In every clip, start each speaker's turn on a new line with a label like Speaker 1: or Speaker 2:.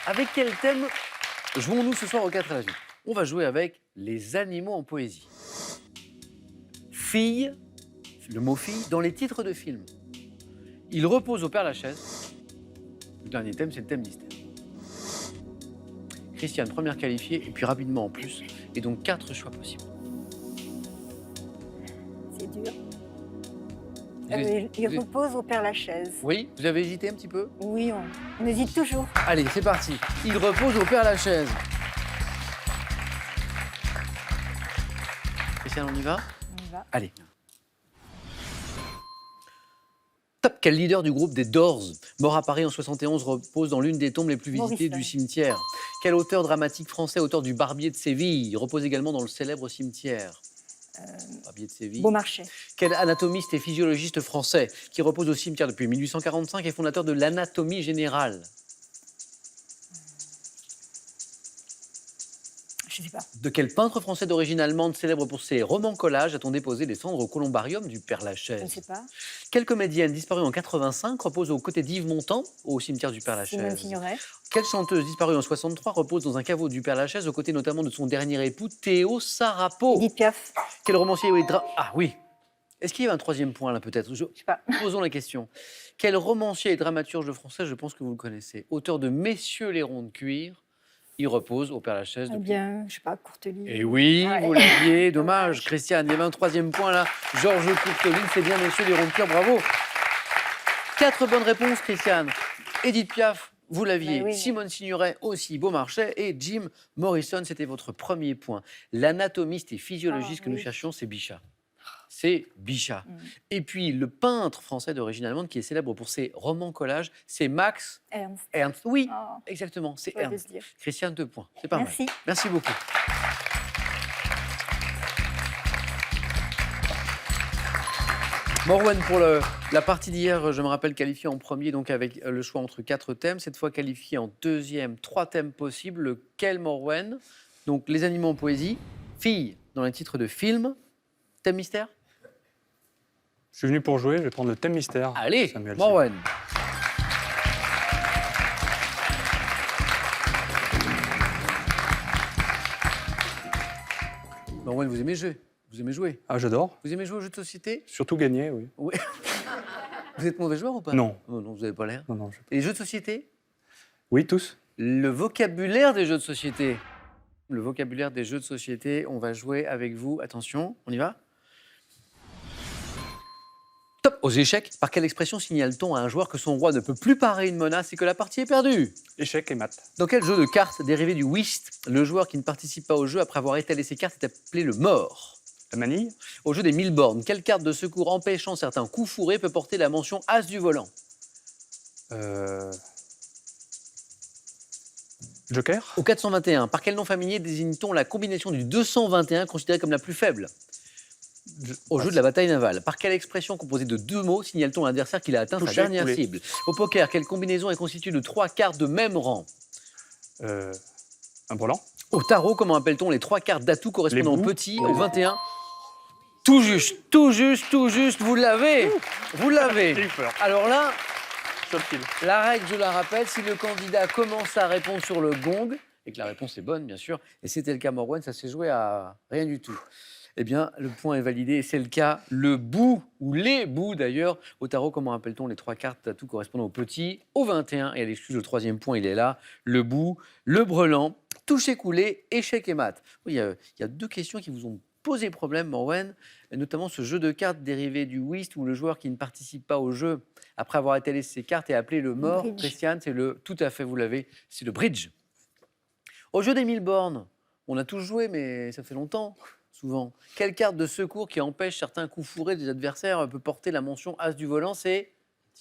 Speaker 1: Avec quel thème jouons-nous ce soir au 4 à la vie? On va jouer avec les animaux en poésie. Fille, le mot fille, dans les titres de films. Il repose au Père-Lachaise. Le dernier thème, c'est le thème mystère. Christiane, première qualifiée, et puis rapidement en plus. Et donc 4 choix possibles.
Speaker 2: C'est dur.
Speaker 1: Vous hésitez-
Speaker 2: Il repose au Père-Lachaise.
Speaker 1: Oui, vous avez hésité un petit peu?
Speaker 2: Oui, on hésite toujours.
Speaker 1: Allez, c'est parti. Il repose au Père-Lachaise. Christiane, on y va?
Speaker 2: On y va.
Speaker 1: Allez. Top, quel leader du groupe des Doors, mort à Paris en 71, repose dans l'une des tombes les plus visitées
Speaker 2: Morrison.
Speaker 1: du cimetière? Quel auteur dramatique français, auteur du Barbier de Séville, repose également dans le célèbre cimetière? Barbier de Séville.
Speaker 2: Beaumarchais.
Speaker 1: Quel anatomiste et physiologiste français qui repose au cimetière depuis 1845 et fondateur de l'anatomie générale?
Speaker 2: Je ne sais pas.
Speaker 1: De quel peintre français d'origine allemande, célèbre pour ses romans collages, a-t-on déposé des cendres au columbarium du
Speaker 2: Je ne
Speaker 1: Père-Lachaise?
Speaker 2: sais pas.
Speaker 1: Quelle comédienne disparue en 85 repose aux côtés d'Yves Montand au cimetière du
Speaker 2: Simone
Speaker 1: Père-Lachaise?
Speaker 2: Signoret.
Speaker 1: Quelle chanteuse disparue en 63 repose dans un caveau du Père-Lachaise aux côtés notamment de son dernier époux Théo Sarapo?
Speaker 2: Edith Piaf.
Speaker 1: Quel romancier Ah oui. Est-ce qu'il y a un troisième point là peut-être?
Speaker 2: Je ne sais pas.
Speaker 1: Posons la question. Quel romancier et dramaturge français, je pense que vous le connaissez, auteur de Messieurs les ronds de cuir, il repose au Père-Lachaise
Speaker 2: Eh
Speaker 1: depuis...
Speaker 2: bien, je ne sais pas, Courteline.
Speaker 1: Et oui,
Speaker 2: Ouais.
Speaker 1: vous l'aviez, dommage. Christiane, il y avait un troisième point là. Georges Courteline, c'est bien Messieurs les ronds de cuir, bravo. 4 bonnes réponses, Christiane. Edith Piaf, vous l'aviez.
Speaker 2: Mais oui, mais-
Speaker 1: Simone Signoret aussi, Beaumarchais. Et Jim Morrison, c'était votre premier point. L'anatomiste et physiologiste que nous
Speaker 2: oui.
Speaker 1: cherchions, c'est Bichat. C'est Bichat.
Speaker 2: Mm.
Speaker 1: Et puis, le peintre français d'origine allemande qui est célèbre pour ses romans collages, c'est Max
Speaker 2: Ernst.
Speaker 1: Ernst. Oui,
Speaker 2: Oh,
Speaker 1: exactement, c'est
Speaker 2: j'aurais dû
Speaker 1: Ernst.
Speaker 2: se dire.
Speaker 1: Christiane, 2 points. C'est pas mal.
Speaker 2: Merci.
Speaker 1: Merci beaucoup. Morwen, pour la partie d'hier, je me rappelle qualifié en premier, donc avec le choix entre 4 thèmes. Cette fois qualifié en deuxième, 3 thèmes possibles. Lequel, Morwen? Donc les animaux en poésie, filles dans les titres de films, thème mystère.
Speaker 3: Je suis venu pour jouer, je vais prendre le thème mystère.
Speaker 1: Allez,
Speaker 3: Samuel.
Speaker 1: Morwen. Morwen, vous aimez jouer? Vous aimez jouer?
Speaker 3: Ah, j'adore.
Speaker 1: Vous aimez jouer aux jeux de société?
Speaker 3: Surtout gagner, oui.
Speaker 1: Oui. Vous êtes mauvais joueur ou pas?
Speaker 3: Non.
Speaker 1: Oh non, vous n'avez pas l'air.
Speaker 3: Non, non.
Speaker 1: Et les jeux de société?
Speaker 3: Oui, tous.
Speaker 1: Le vocabulaire des jeux de société. Le vocabulaire des jeux de société, on va jouer avec vous. Attention, on y va? Top. Aux échecs, par quelle expression signale-t-on à un joueur que son roi ne peut plus parer une menace et que la partie est perdue?
Speaker 3: Échec et maths.
Speaker 1: Dans quel jeu de cartes dérivé du whist, le joueur qui ne participe pas au jeu après avoir étalé ses cartes est appelé le mort?
Speaker 3: La manille.
Speaker 1: Au jeu des 1000 bornes, quelle carte de secours empêchant certains coups fourrés peut porter la mention As du volant?
Speaker 3: Joker.
Speaker 1: Au 421, par quel nom familier désigne-t-on la combinaison du 221 considérée comme la plus faible? Au jeu de la bataille navale, par quelle expression composée de 2 mots signale-t-on à l'adversaire qu'il a atteint sa
Speaker 3: Touché,
Speaker 1: dernière
Speaker 3: coulé.
Speaker 1: cible? Au poker, quelle combinaison est constituée de 3 cartes de même rang?
Speaker 3: Un brelan.
Speaker 1: Au tarot, comment appelle-t-on les 3 cartes d'atout correspondant au
Speaker 3: bouts.
Speaker 1: petit? Au 21, tout juste, tout juste, tout juste, vous l'avez, vous l'avez.
Speaker 3: J'ai eu peur.
Speaker 1: Alors là,
Speaker 3: Sur le fil.
Speaker 1: la règle, je la rappelle, si le candidat commence à répondre sur le gong, et que la réponse est bonne, bien sûr, et c'était le cas Morwen, ça s'est joué à rien du tout. Eh bien, le point est validé, et c'est le cas. Le bout, ou les bouts d'ailleurs, au tarot, comment appelle-t-on les 3 cartes d'atout correspondant au petit? Au 21, et à l'excuse, le 3e point, il est là. Le bout, le brelan, touché coulé, échec et mat. Oui, il y a 2 questions qui vous ont posé problème, Morwen, et notamment ce jeu de cartes dérivé du whist, où le joueur qui ne participe pas au jeu après avoir étalé ses cartes est appelé le mort.
Speaker 2: bridge.
Speaker 1: Christiane, c'est le... Tout à fait, vous l'avez, c'est le bridge. Au jeu des 1000 bornes, on a tous joué, mais ça fait longtemps, souvent. Quelle carte de secours qui empêche certains coups fourrés des adversaires peut porter la mention As du volant? C'est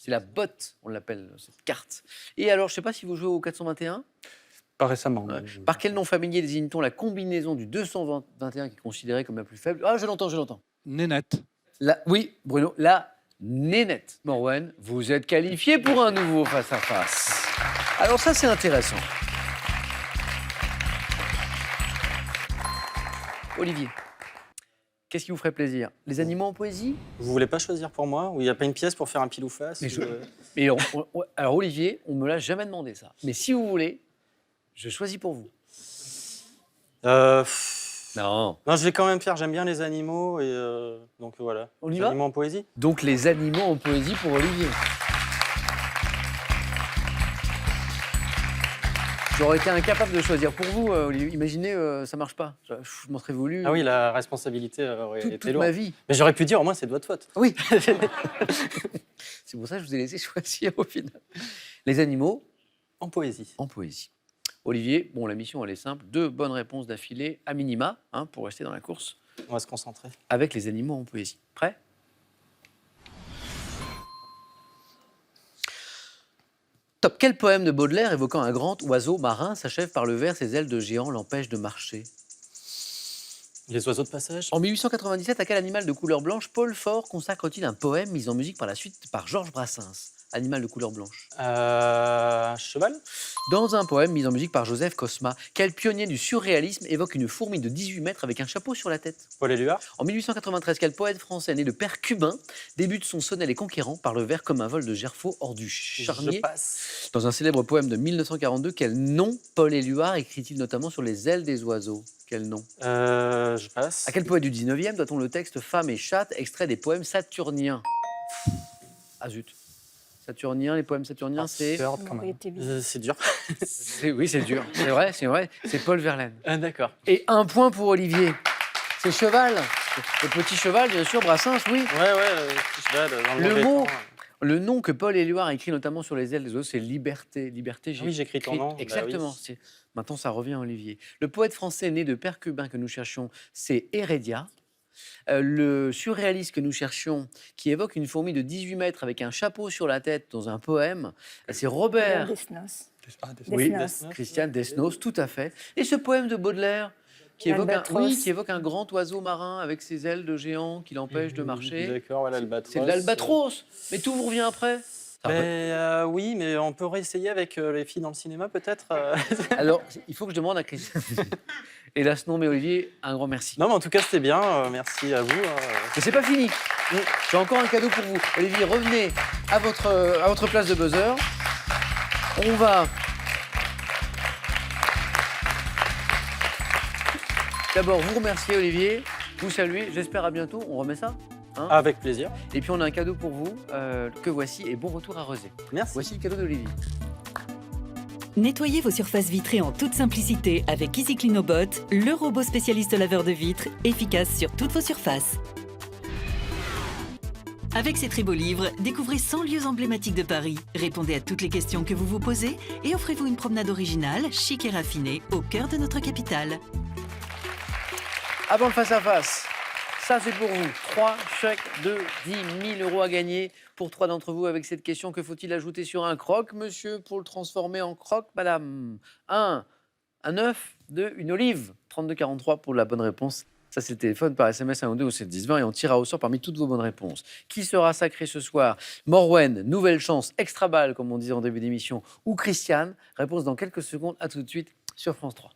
Speaker 1: la botte, on l'appelle, cette carte. Et alors, je ne sais pas si vous jouez au 421.
Speaker 3: Pas récemment.
Speaker 1: Ouais.
Speaker 3: mais
Speaker 1: Par quel nom familier désigne-t-on la combinaison du 221 qui est considérée comme la plus faible? Ah, je l'entends, je l'entends.
Speaker 4: Nénette.
Speaker 1: Oui, Bruno, la nénette. Morwen, vous êtes qualifié pour un nouveau face-à-face. Alors ça, c'est intéressant. Olivier, qu'est-ce qui vous ferait plaisir? Les animaux en poésie?
Speaker 5: Vous voulez pas choisir pour moi? Ou il n'y a pas une pièce pour faire un pile ou face?
Speaker 1: Mais
Speaker 5: ou,
Speaker 1: alors Olivier, on me l'a jamais demandé ça. Mais si vous voulez, Je choisis pour vous.
Speaker 5: Pff,
Speaker 1: Non.
Speaker 5: Non, je vais quand même faire. J'aime bien les animaux et donc voilà.
Speaker 1: On y
Speaker 5: Les
Speaker 1: va
Speaker 5: animaux en poésie.
Speaker 1: Donc les animaux en poésie pour Olivier. J'aurais été incapable de choisir pour vous, Olivier. Imaginez, ça marche pas. Je m'en serais voulu
Speaker 5: Ah oui, la responsabilité aurait été
Speaker 1: toute
Speaker 5: lourde.
Speaker 1: ma vie.
Speaker 5: Mais j'aurais pu dire au moins c'est de votre faute.
Speaker 1: Oui. C'est pour ça que je vous ai laissé choisir au final. Les animaux
Speaker 5: En poésie.
Speaker 1: en poésie. Olivier, bon, la mission, elle est simple. 2 bonnes réponses d'affilée, à minima, hein, pour rester dans la course,
Speaker 5: On va se concentrer.
Speaker 1: avec les animaux en poésie. Prêt ? Top. Quel poème de Baudelaire évoquant un grand oiseau marin s'achève par le vers ses ailes de géant l'empêchent de marcher ?
Speaker 5: Les oiseaux de passage.
Speaker 1: En 1897, à quel animal de couleur blanche Paul Fort consacre-t-il un poème mis en musique par la suite par Georges Brassens ? Animal de couleur blanche.
Speaker 5: Un cheval.
Speaker 1: Dans un poème mis en musique par Joseph Cosma, quel pionnier du surréalisme évoque une fourmi de 18 mètres avec un chapeau sur la tête ?
Speaker 5: Paul Éluard.
Speaker 1: En 1893, quel poète français né de père cubain débute son sonnet Les Conquérants par le vers comme un vol de gerfaut hors du
Speaker 5: Je
Speaker 1: charnier ?
Speaker 5: passe.
Speaker 1: Dans un célèbre poème de 1942, quel nom Paul Éluard écrit-il notamment sur les ailes des oiseaux ? Quel nom ?
Speaker 5: Je passe.
Speaker 1: À quel poète du 19e doit-on le texte Femme et chatte, extrait des poèmes saturniens ? Ah zut. Saturniens, les poèmes saturniens, c'est...
Speaker 3: Heard,
Speaker 2: Ça
Speaker 3: quand
Speaker 2: aurait
Speaker 3: même.
Speaker 2: été vite.
Speaker 5: C'est dur.
Speaker 1: Oui, c'est dur. C'est vrai, c'est vrai. C'est Paul Verlaine.
Speaker 5: Ah, d'accord.
Speaker 1: Et 1 point pour Olivier. C'est cheval. Le petit cheval, bien sûr, Brassens, oui.
Speaker 5: Ouais, petit cheval. Dans
Speaker 1: Le
Speaker 5: mauvais
Speaker 1: mot-
Speaker 5: temps.
Speaker 1: Le nom que Paul Éluard écrit notamment sur les ailes des oiseaux, c'est Liberté. Liberté,
Speaker 5: Ah oui, j'écris ton nom. Bah
Speaker 1: Exactement.
Speaker 5: oui.
Speaker 1: Maintenant, ça revient à Olivier. Le poète français né de père cubain que nous cherchions, c'est Heredia. Le surréaliste que nous cherchions, qui évoque une fourmi de 18 mètres avec un chapeau sur la tête dans un poème, c'est Robert
Speaker 2: Desnos.
Speaker 3: Ah, des-
Speaker 1: Oui,
Speaker 2: Desnos.
Speaker 1: Christian Desnos, tout à fait. Et ce poème de Baudelaire qui évoque,
Speaker 2: L'albatros.
Speaker 1: qui évoque un grand oiseau marin avec ses ailes de géant qui l'empêche de marcher.
Speaker 5: D'accord, voilà, l'albatros.
Speaker 1: C'est de l'albatros. Mais tout vous revient après. Ça rappelle-
Speaker 5: Oui, mais on peut réessayer avec les filles dans le cinéma, peut-être.
Speaker 1: Alors, il faut que je demande à Christian. Hélas, non, mais Olivier, un grand merci.
Speaker 5: Non, mais en tout cas, c'était bien. Merci à vous.
Speaker 1: Mais c'est pas fini. J'ai encore un cadeau pour vous. Olivier, revenez à votre place de buzzer. On va d'abord vous remercier, Olivier, vous saluer. J'espère à bientôt. On remet ça, hein ?
Speaker 5: Avec plaisir.
Speaker 1: Et puis on a un cadeau pour vous que voici et bon retour à Rezé.
Speaker 5: Merci.
Speaker 1: Voici le cadeau d'Olivier.
Speaker 4: Nettoyez vos surfaces vitrées en toute simplicité avec Easy Clean Bot, le robot spécialiste laveur de vitres, efficace sur toutes vos surfaces. Avec ces très beaux livres, découvrez 100 lieux emblématiques de Paris, répondez à toutes les questions que vous vous posez et offrez-vous une promenade originale, chic et raffinée, au cœur de notre capitale.
Speaker 1: Avant le face-à-face, ça c'est pour vous. 3 chèques de 10 000 € à gagner pour 3 d'entre vous avec cette question. Que faut-il ajouter sur un croque, monsieur, pour le transformer en croque, madame ? 1, un œuf, 2, une olive. 32,43 pour la bonne réponse. Ça, c'est le téléphone par SMS 1 ou 2 au 7 10 20 et on tirera au sort parmi toutes vos bonnes réponses. Qui sera sacré ce soir ? Morwen, nouvelle chance, extra balle, comme on disait en début d'émission, ou Christiane ? Réponse dans quelques secondes. À tout de suite sur France 3.